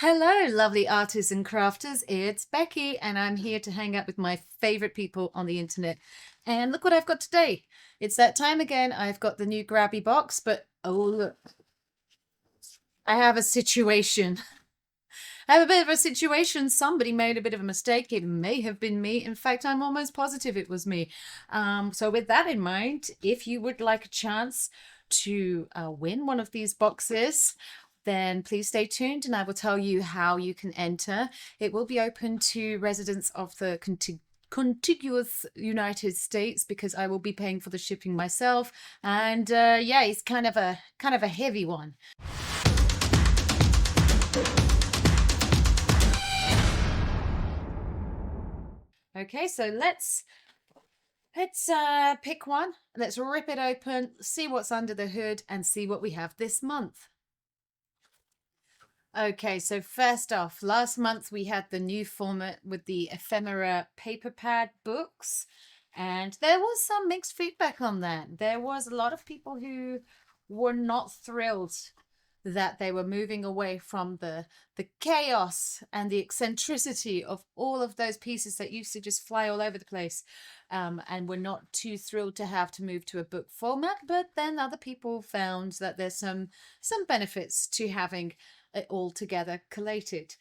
Hello, lovely artists and crafters. It's Becky, and I'm here to hang out with my favorite people on the internet. And look what I've got today. It's that time again. I've got the new Grabie box, but oh, look, I have a situation. I have a bit of a situation. Somebody made a bit of a mistake. It may have been me. In fact, I'm almost positive it was me. So, with that in mind, if you would like a chance to win one of these boxes, then please stay tuned and I will tell you how you can enter. It will be open to residents of the contiguous United States because I will be paying for the shipping myself. And yeah, it's kind of a heavy one. Okay, so let's pick one. Let's rip it open, see what's under the hood, and see what we have this month. Okay, so first off, last month we had the new format with the ephemera paper pad books, and there was some mixed feedback on that. There was a lot of people who were not thrilled that they were moving away from the chaos and the eccentricity of all of those pieces that used to just fly all over the place, and were not too thrilled to have to move to a book format. But then other people found that there's some benefits to having it all together collated.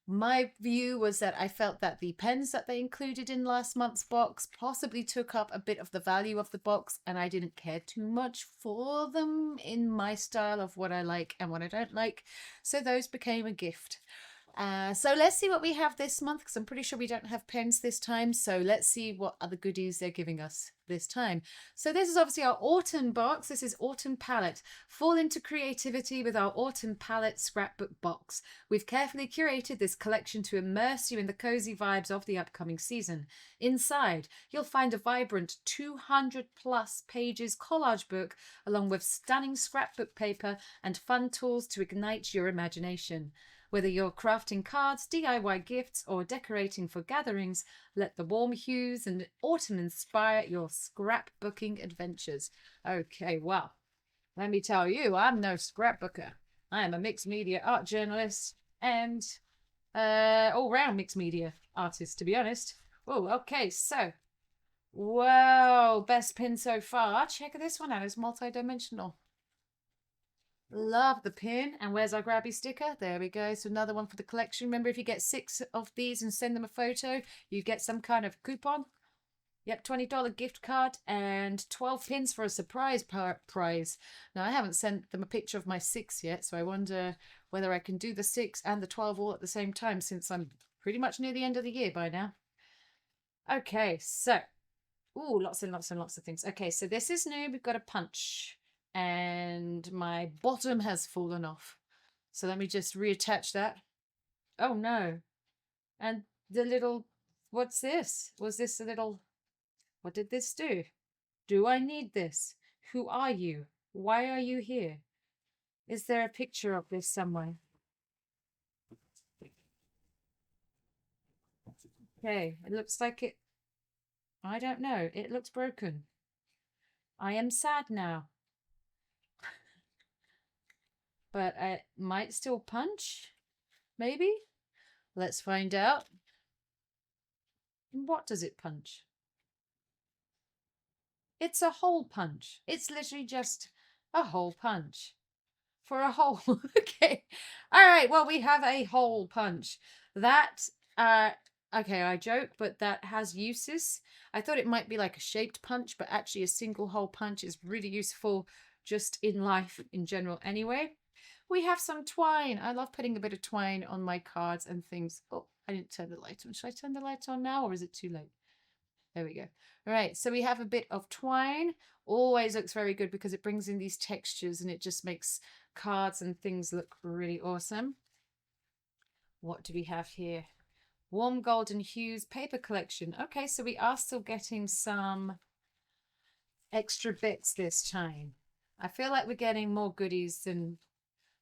My view was that I felt that the pens that they included in last month's box possibly took up a bit of the value of the box, and I didn't care too much for them in my style of what I like and what I don't like. So those became a gift. So let's see what we have this month, because I'm pretty sure we don't have pens this time. So let's see what other goodies they're giving us this time. So this is obviously our autumn box. This is Autumn Palette. Fall into creativity with our Autumn Palette scrapbook box. We've carefully curated this collection to immerse you in the cozy vibes of the upcoming season. Inside, you'll find a vibrant 200 plus pages collage book, along with stunning scrapbook paper and fun tools to ignite your imagination. Whether you're crafting cards, DIY gifts, or decorating for gatherings, let the warm hues and autumn inspire your scrapbooking adventures. Okay, well, let me tell you, I'm no scrapbooker. I am a mixed media art journalist and all-round mixed media artist, to be honest. Oh, okay, so, whoa, best pin so far. Check this one out, it's multi-dimensional. Love the pin. And where's our Grabie sticker? There we go. So another one for the collection. Remember, if you get 6 of these and send them a photo, you get some kind of coupon. Yep, $20 gift card and 12 pins for a surprise prize. Now, I haven't sent them a picture of my 6 yet, so I wonder whether I can do the 6 and the 12 all at the same time, since I'm pretty much near the end of the year by now. Okay, so, ooh, lots and lots and lots of things. Okay, so this is new. We've got a punch and my bottom has fallen off. So let me just reattach that. Oh no. And the little, what's this? Was this a little, what did this do? Do I need this? Who are you? Why are you here? Is there a picture of this somewhere? Okay, it looks like it, I don't know. It looks broken. I am sad now. But I might still punch, maybe? Let's find out. What does it punch? It's a hole punch. It's literally just a hole punch for a hole. Okay. All right. Well, we have a hole punch. That, okay, I joke, but that has uses. I thought it might be like a shaped punch, but actually a single hole punch is really useful just in life in general anyway. We have some twine. I love putting a bit of twine on my cards and things. Oh, I didn't turn the light on. Should I turn the light on now, or is it too late? There we go. All right, so we have a bit of twine. Always looks very good because it brings in these textures and it just makes cards and things look really awesome. What do we have here? Warm golden hues paper collection. Okay, so we are still getting some extra bits this time. I feel like we're getting more goodies than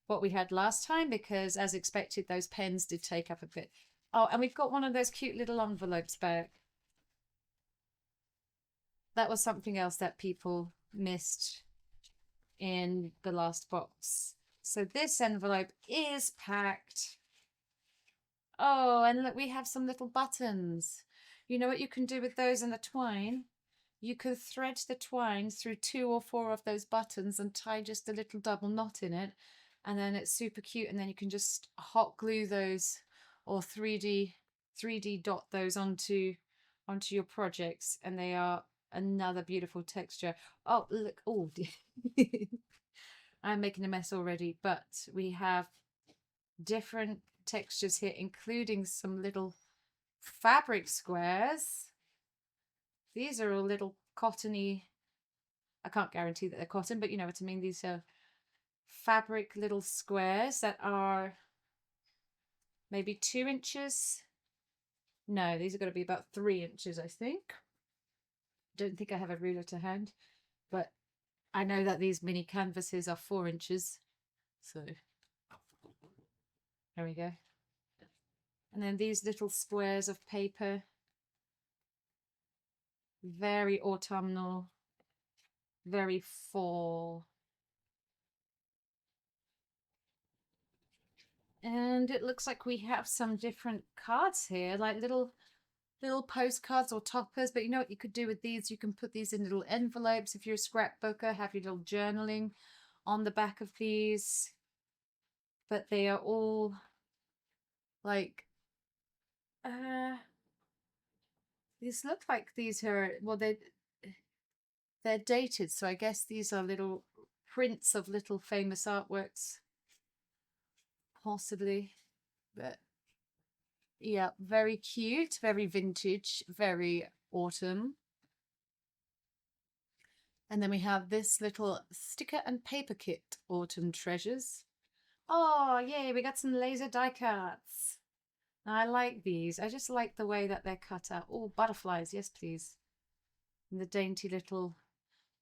what we had last time because, as expected, those pens did take up a bit. Oh, and we've got one of those cute little envelopes back. That was something else that people missed in the last box. So this envelope is packed. Oh, and look, we have some little buttons. You know what you can do with those and the twine? You could thread the twine through 2 or 4 of those buttons and tie just a little double knot in it. And then it's super cute. And then you can just hot glue those or 3D dot those onto your projects. And they are another beautiful texture. Oh, look. Oh, I'm making a mess already. But we have different textures here, including some little fabric squares. These are all little cottony. I can't guarantee that they're cotton, but you know what I mean. These are fabric little squares that are maybe 2 inches. No, these are going to be about 3 inches, I think. Don't think I have a ruler to hand, but I know that these mini canvases are 4 inches. So there we go. And then these little squares of paper, very autumnal, very fall. And it looks like we have some different cards here, like little postcards or toppers. But you know what you could do with these? You can put these in little envelopes. If you're a scrapbooker, have your little journaling on the back of these. But they are all like, these look like these are, well, they're dated. So I guess these are little prints of little famous artworks, possibly. But yeah, very cute, very vintage, very autumn. And then we have this little sticker and paper kit, Autumn Treasures. Oh, yay, we got some laser die cuts. I like these. I just like the way that they're cut out. Oh, butterflies, yes, please. And the dainty little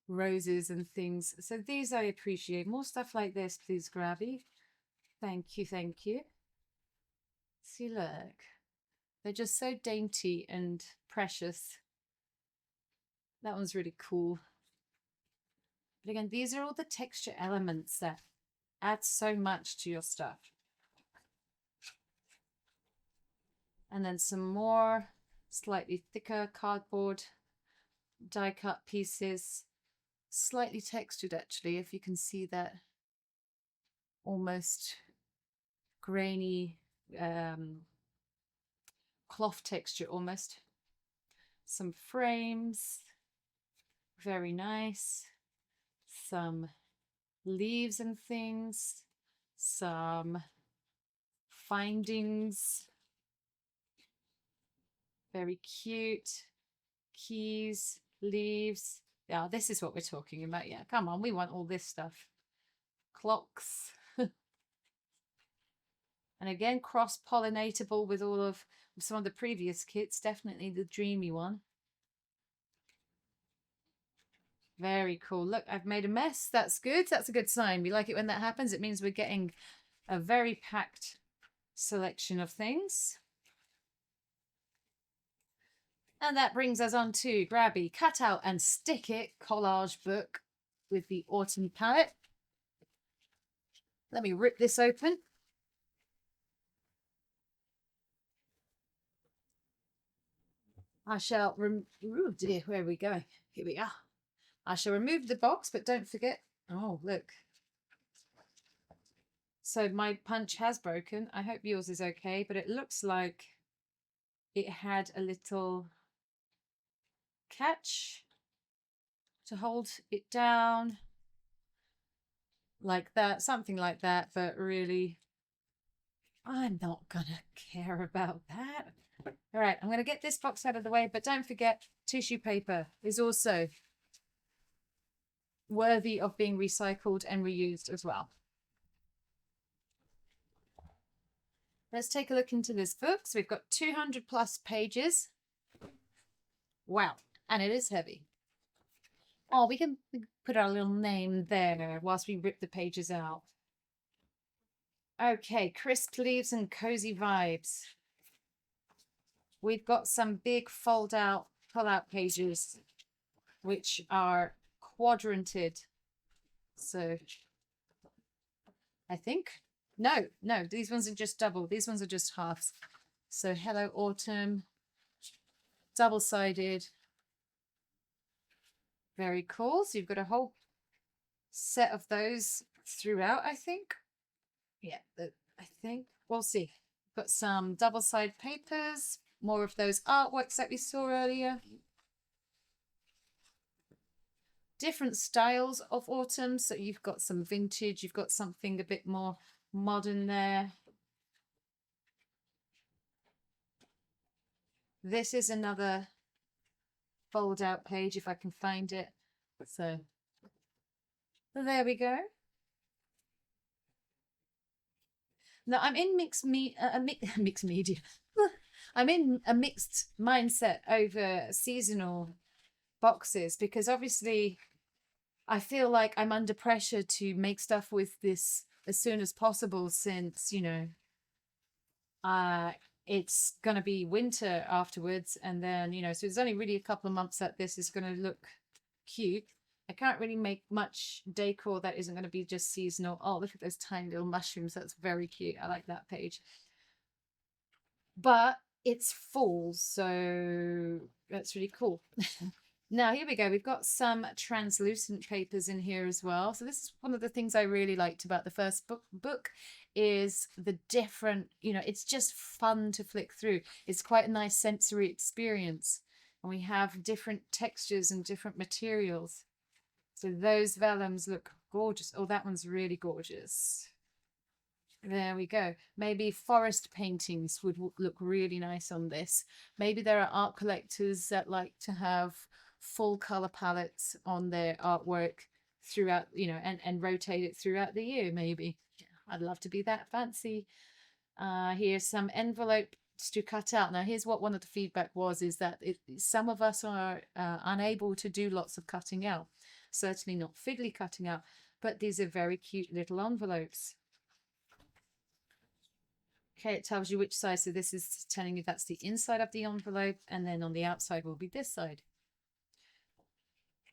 roses and things. So these I appreciate. More stuff like this, please, Grabie. Thank you, thank you. See, look. They're just so dainty and precious. That one's really cool. But again, these are all the texture elements that add so much to your stuff. And then some more slightly thicker cardboard die cut pieces, slightly textured actually, if you can see that almost grainy cloth texture almost. Some frames, very nice. Some leaves and things, some findings, very cute. Keys, leaves. Yeah, this is what we're talking about. Yeah, come on, we want all this stuff. Clocks. And again, cross-pollinatable with all of some of the previous kits, definitely the dreamy one. Very cool. Look, I've made a mess. That's good. That's a good sign. We like it when that happens. It means we're getting a very packed selection of things. And that brings us on to Grabie Cut Out and Stick It collage book with the autumn palette. Let me rip this open. I shall oh dear, where are we going? Here we are. I shall remove the box, but don't forget. Oh, look. So my punch has broken. I hope yours is okay, but it looks like it had a little catch to hold it down like that, something like that, but really I'm not gonna care about that. All right, I'm gonna get this box out of the way, but don't forget tissue paper is also worthy of being recycled and reused as well. Let's take a look into this book. So we've got 200 plus pages. Wow, and it is heavy. Oh, we can put our little name there whilst we rip the pages out. Okay, crisp leaves and cozy vibes. We've got some big pull out pages, which are quadranted. So I think, no, these ones are just double. These ones are just halves. So Hello Autumn, double-sided. Very cool. So you've got a whole set of those throughout, I think. Yeah, I think we'll see. Got some double-sided papers, more of those artworks that we saw earlier. Different styles of autumn. So you've got some vintage, you've got something a bit more modern there. This is another fold out page if I can find it. So there we go. Now I'm in mixed media. I'm in a mixed mindset over seasonal boxes because obviously I feel like I'm under pressure to make stuff with this as soon as possible since, uh it's gonna be winter afterwards, and then, so there's only really a couple of months that this is gonna look cute. I can't really make much decor that isn't going to be just seasonal. Oh, look at those tiny little mushrooms. That's very cute. I like that page. But it's fall, so that's really cool. Now, here we go. We've got some translucent papers in here as well. So this is one of the things I really liked about the first book is the different, it's just fun to flick through. It's quite a nice sensory experience. And we have different textures and different materials. So those vellums look gorgeous. Oh, that one's really gorgeous. There we go. Maybe forest paintings would look really nice on this. Maybe there are art collectors that like to have full color palettes on their artwork throughout, and rotate it throughout the year, maybe. I'd love to be that fancy. Here's some envelopes to cut out. Now, here's what one of the feedback was, is that some of us are unable to do lots of cutting out. Certainly not fiddly cutting out, but these are very cute little envelopes. Okay, it tells you which side. So this is telling you that's the inside of the envelope, and then on the outside will be this side.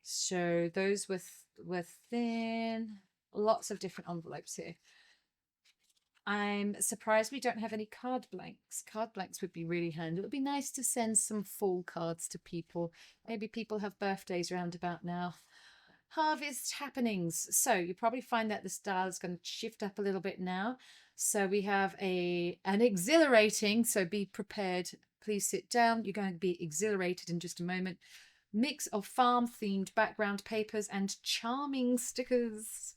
So those were thin. Lots of different envelopes here. I'm surprised we don't have any card blanks. Card blanks would be really handy. It would be nice to send some fall cards to people. Maybe people have birthdays round about now. Harvest happenings. So you probably find that the style is going to shift up a little bit now. So we have an exhilarating, so be prepared. Please sit down. You're going to be exhilarated in just a moment. Mix of farm-themed background papers and charming stickers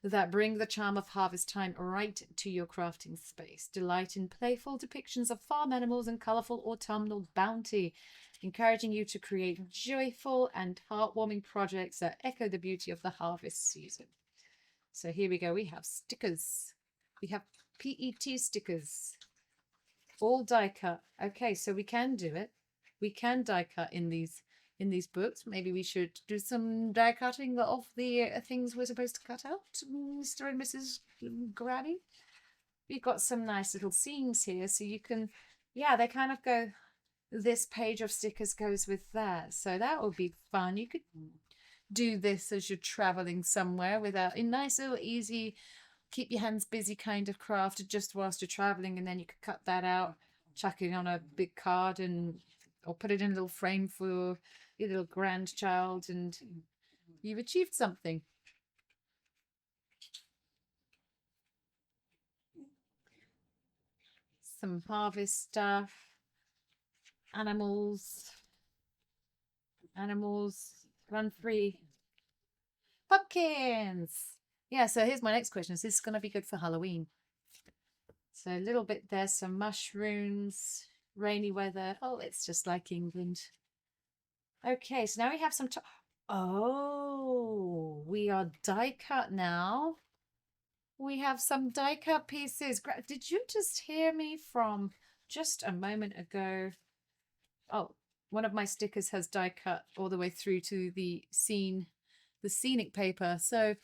that bring the charm of harvest time right to your crafting space. Delight in playful depictions of farm animals and colourful autumnal bounty, encouraging you to create joyful and heartwarming projects that echo the beauty of the harvest season. So here we go. We have stickers. We have PET stickers, all die cut. Okay, so we can do it. We can die cut in these books. Maybe we should do some die cutting of the things we're supposed to cut out, Mr. and Mrs. Grabie. We've got some nice little seams here, so you can, they kind of go, this page of stickers goes with that. So that would be fun. You could do this as you're traveling somewhere without a nice little easy, keep your hands busy kind of craft just whilst you're traveling, and then you could cut that out, chuck it on a big card, or put it in a little frame for your little grandchild, and you've achieved something. Some harvest stuff. Animals run free. Pumpkins. Yeah, so here's my next question. Is this going to be good for Halloween? So a little bit there, some mushrooms, rainy weather. Oh, it's just like England. Okay, so now we have some. Oh, we are die cut now. We have some die cut pieces. Did you just hear me from just a moment ago? Oh, one of my stickers has die cut all the way through to the scenic paper. So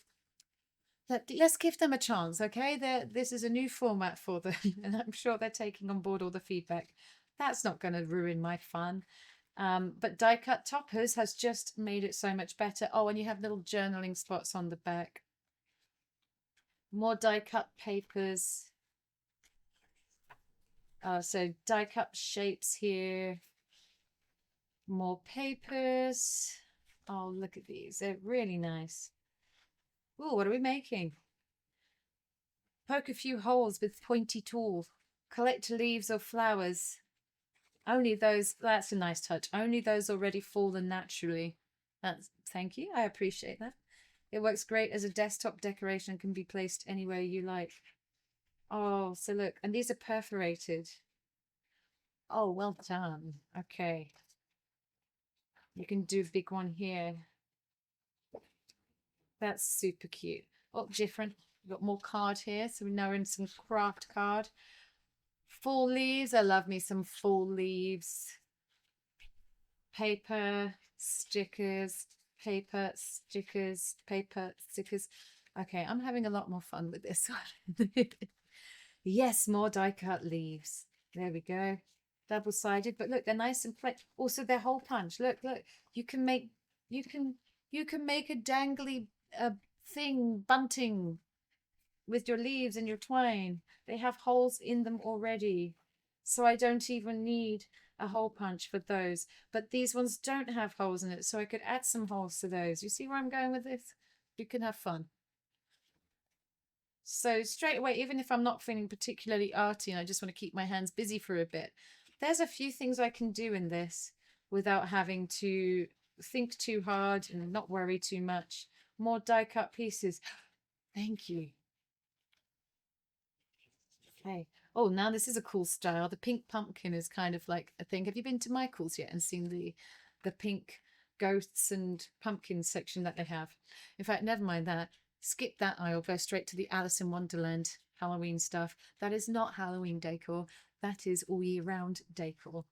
let's give them a chance, okay? This is a new format for them, and I'm sure they're taking on board all the feedback. That's not going to ruin my fun. But die cut toppers has just made it so much better. Oh, and you have little journaling spots on the back. More die cut papers. So die cut shapes here, more papers. Oh, look at these. They're really nice. Oh, what are we making? Poke a few holes with pointy tool. Collect leaves or flowers. Only those, that's a nice touch. Only those already fallen naturally. Thank you. I appreciate that. It works great as a desktop decoration and can be placed anywhere you like. Oh, so look, and these are perforated. Oh, well done. Okay. You can do a big one here. That's super cute. Oh, different. We've got more card here. So now we're in some craft card. Fall leaves. I love me some fall leaves. Paper, stickers, paper, stickers, paper, stickers. Okay, I'm having a lot more fun with this one. Yes, more die cut leaves. There we go. Double-sided, but look, they're nice and flat. Also, they're hole punch. Look, look. You can make you can you can make a dangly thing bunting with your leaves and your twine. They have holes in them already. So I don't even need a hole punch for those. But these ones don't have holes in it, so I could add some holes to those. You see where I'm going with this? You can have fun. So straight away, even if I'm not feeling particularly arty and I just want to keep my hands busy for a bit, there's a few things I can do in this without having to think too hard and not worry too much. More die cut pieces. Thank you. Okay. Oh, now this is a cool style. The pink pumpkin is kind of like a thing. Have you been to Michael's yet and seen the pink ghosts and pumpkins section that they have? In fact, never mind that. Skip that aisle. Go straight to the Alice in Wonderland Halloween stuff. That is not Halloween decor. That is all year round decor.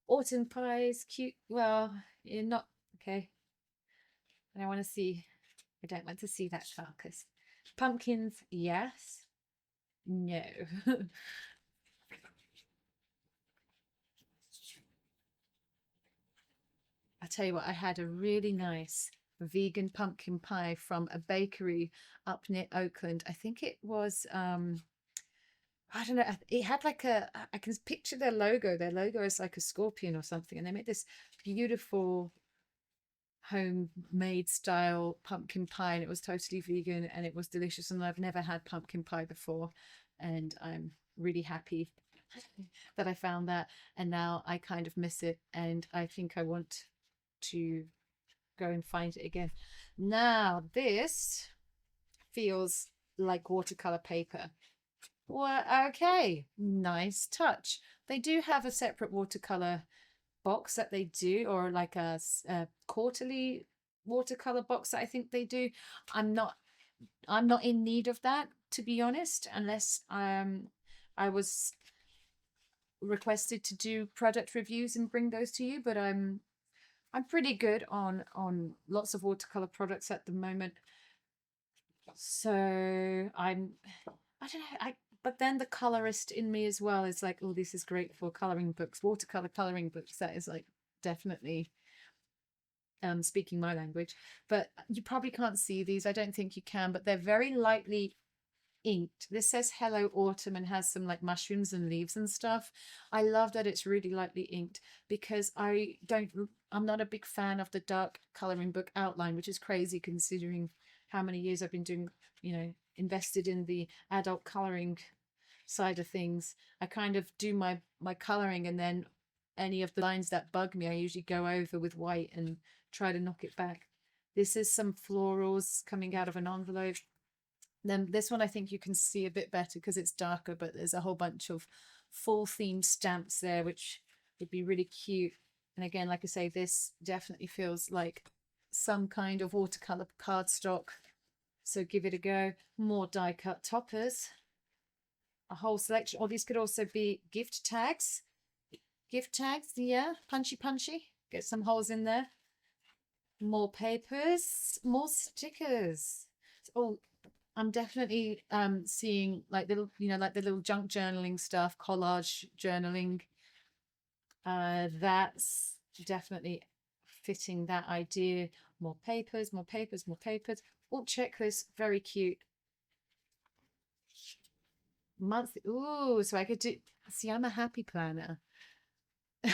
Autumn pies, cute. Well, you're not okay. I want to see. I don't want to see that carcass. Pumpkins, yes. No. I tell you what, I had a really nice vegan pumpkin pie from a bakery up near Oakland. I think it was I don't know, it had like I can picture their logo. Their logo is like a scorpion or something, and they made this beautiful homemade style pumpkin pie, and it was totally vegan and it was delicious, and I've never had pumpkin pie before, and I'm really happy that I found that, and now I kind of miss it, and I think I want to go and find it again. Now this feels like watercolor paper. Well, okay, nice touch. They do have a separate watercolor box that they do, or like a quarterly watercolor box that I think they do. I'm not I'm not in need of that, to be honest, unless I was requested to do product reviews and bring those to you, but I'm pretty good on lots of watercolor products at the moment. So I don't know, but then the colorist in me as well is like, oh, this is great for coloring books, watercolor coloring books. That is like definitely speaking my language. But you probably can't see these. I don't think you can, but they're very lightly inked. This says Hello Autumn and has some like mushrooms and leaves and stuff. I love that it's really lightly inked because I'm not a big fan of the dark coloring book outline, which is crazy considering how many years I've been doing, invested in the adult coloring side of things. I kind of do my coloring, and then any of the lines that bug me I usually go over with white and try to knock it back. This is some florals coming out of an envelope. Then this one I think you can see a bit better because it's darker, but there's a whole bunch of full themed stamps there, which would be really cute. And again, like I say, this definitely feels like some kind of watercolor cardstock. So give it a go. More die cut toppers. A whole selection. Or these could also be gift tags. Gift tags, yeah. Punchy punchy. Get some holes in there. More papers. More stickers. Oh, I'm definitely seeing like little, like the little junk journaling stuff, collage journaling. That's definitely fitting that idea. More papers, more papers, more papers. Oh, checklist, very cute. monthly. Ooh, so I could do, see, I'm a happy planner.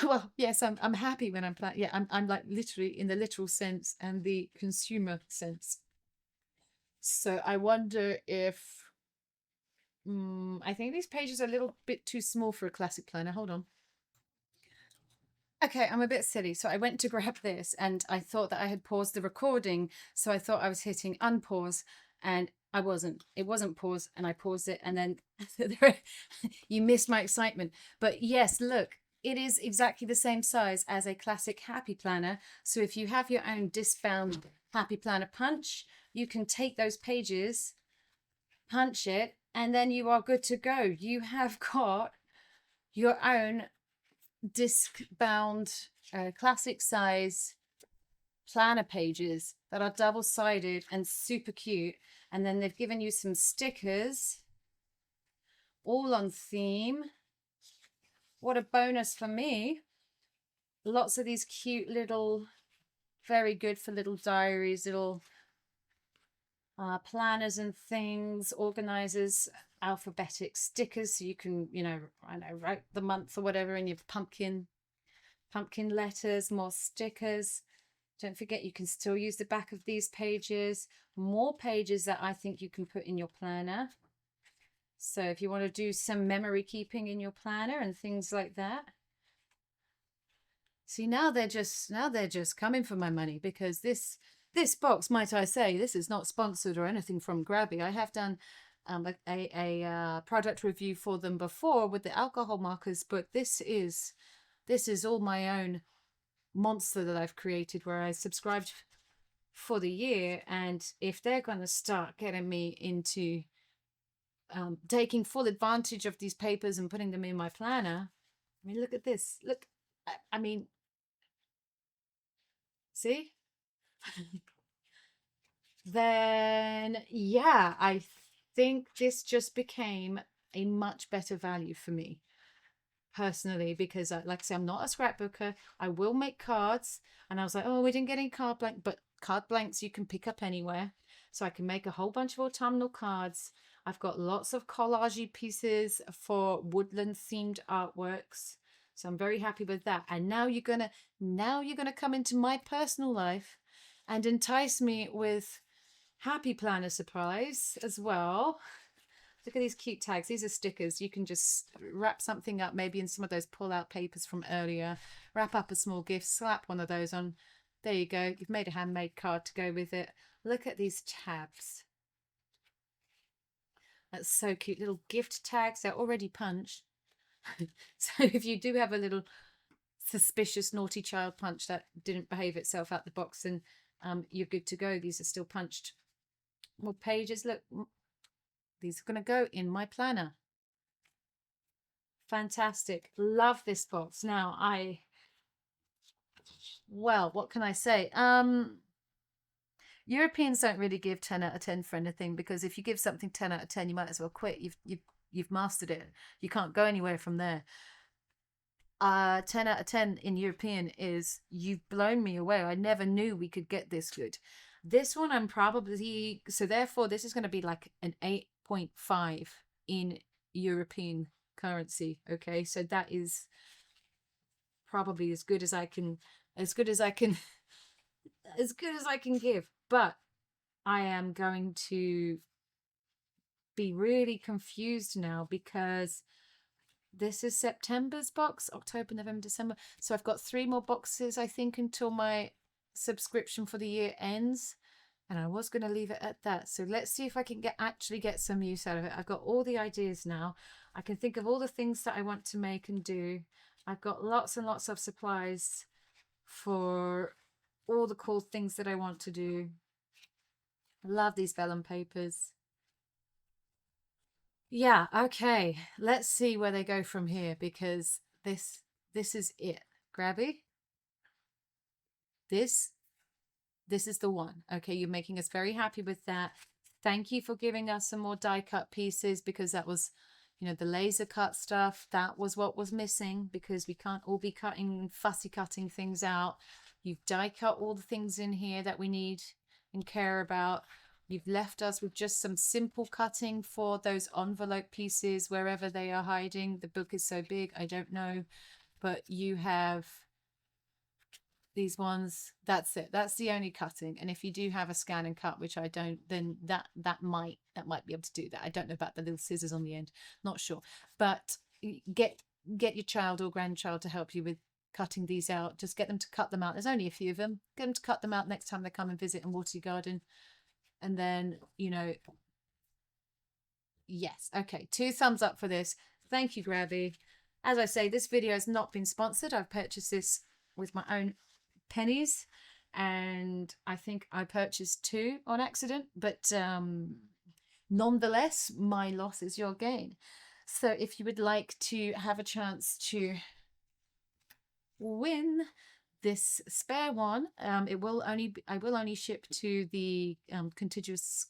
Well, yes, I'm happy when I'm planning. Yeah, I'm like literally in the literal sense and the consumer sense. So I wonder if I think these pages are a little bit too small for a classic planner. Hold on. Okay, I'm a bit silly. So I went to grab this and I thought that I had paused the recording. So I thought I was hitting unpause and I wasn't. It wasn't pause and I paused it and then you missed my excitement. But yes, look, it is exactly the same size as a classic happy planner. So if you have your own discbound happy planner punch, you can take those pages, punch it, and then you are good to go. You have got your own disc bound classic size planner pages that are double sided and super cute. And then they've given you some stickers all on theme. What a bonus for me. Lots of these cute little, very good for little diaries, little planners and things, organizers, alphabetic stickers so you can, you know, I know, write the month or whatever in your pumpkin letters, more stickers. Don't forget you can still use the back of these pages. More pages that I think you can put in your planner. So if you want to do some memory keeping in your planner and things like that. See, now they're just coming for my money, because this box, might I say, this is not sponsored or anything from Grabie. I have done a product review for them before with the alcohol markers, but this is all my own monster that I've created, where I subscribed for the year. And if they're going to start getting me into taking full advantage of these papers and putting them in my planner, I mean, look at this. Look, I mean, see? Then yeah, I think this just became a much better value for me personally, because like I say, I'm not a scrapbooker. I will make cards, and I was like, oh, we didn't get any card blank, but card blanks you can pick up anywhere, so I can make a whole bunch of autumnal cards. I've got lots of collage pieces for woodland themed artworks, so I'm very happy with that. And now you're gonna come into my personal life and entice me with happy planner surprise as well. Look at these cute tags. These are stickers. You can just wrap something up, maybe in some of those pull-out papers from earlier. Wrap up a small gift, slap one of those on. There you go. You've made a handmade card to go with it. Look at these tabs. That's so cute. Little gift tags. They're already punched. So if you do have a little suspicious naughty child punch that didn't behave itself out the box, then you're good to go. These are still punched. More pages. Look, these are going to go in my planner. Fantastic. Love this box. Now well, what can I say? Europeans don't really give 10 out of 10 for anything, because if you give something 10 out of 10, you might as well quit. You've mastered it. You can't go anywhere from there. 10 out of 10 in European is, you've blown me away. I never knew we could get this good. This one I'm probably, so therefore this is going to be like an 8.5 in European currency. Okay, so that is probably as good as I can as good as I can as good as I can give. But I am going to be really confused now, because this is September's box, October, November, December. So I've got 3 more boxes, I think, until my subscription for the year ends. And I was going to leave it at that. So let's see if I can actually get some use out of it. I've got all the ideas now. I can think of all the things that I want to make and do. I've got lots and lots of supplies for all the cool things that I want to do. I love these vellum papers. Yeah, okay. Let's see where they go from here, because this is it. Grabby. This is the one. Okay, you're making us very happy with that. Thank you for giving us some more die cut pieces, because that was, you know, the laser cut stuff. That was what was missing, because we can't all be fussy cutting things out. You've die cut all the things in here that we need and care about. You've left us with just some simple cutting for those envelope pieces wherever they are hiding. The book is so big, I don't know, but you have these ones. That's it. That's the only cutting. And if you do have a scan and cut, which I don't, then that might be able to do that. I don't know about the little scissors on the end, not sure. But get your child or grandchild to help you with cutting these out. Just get them to cut them out. There's only a few of them. Get them to cut them out next time they come and visit and water your garden. And then, you know, yes, okay, 2 thumbs up for this. Thank you, Grabie. As I say, this video has not been sponsored. I've purchased this with my own pennies, and I think I purchased 2 on accident, but nonetheless, my loss is your gain. So if you would like to have a chance to win this spare one, I will only ship to the contiguous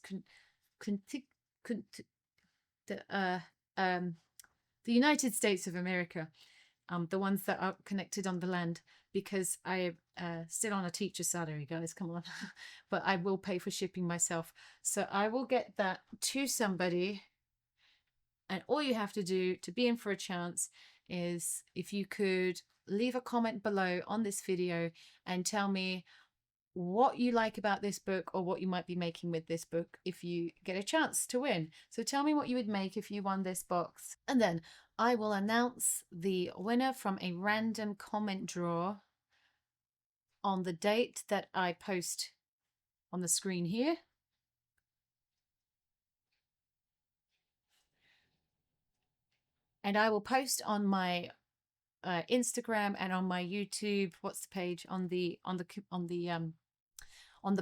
the United States of America, the ones that are connected on the land, because I still on a teacher salary, guys, come on. But I will pay for shipping myself, so I will get that to somebody. And all you have to do to be in for a chance is, if you could leave a comment below on this video and tell me what you like about this book, or what you might be making with this book if you get a chance to win. So tell me what you would make if you won this box, and then I will announce the winner from a random comment draw on the date that I post on the screen here. And I will post on my Instagram and on my YouTube. What's the page? On the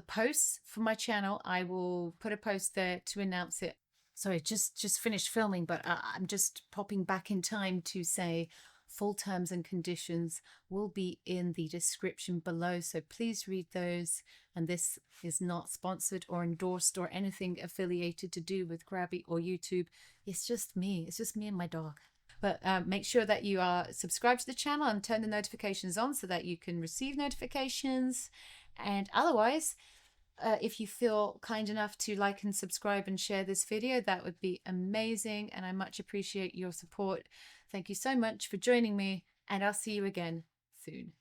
posts for my channel, I will put a post there to announce it. Sorry, just finished filming, but I'm just popping back in time to say full terms and conditions will be in the description below, so please read those. And this is not sponsored or endorsed or anything affiliated to do with Grabie or YouTube. It's just me and my dog. But make sure that you are subscribed to the channel and turn the notifications on so that you can receive notifications. And otherwise, if you feel kind enough to like and subscribe and share this video, that would be amazing, and I much appreciate your support. Thank you so much for joining me, and I'll see you again soon.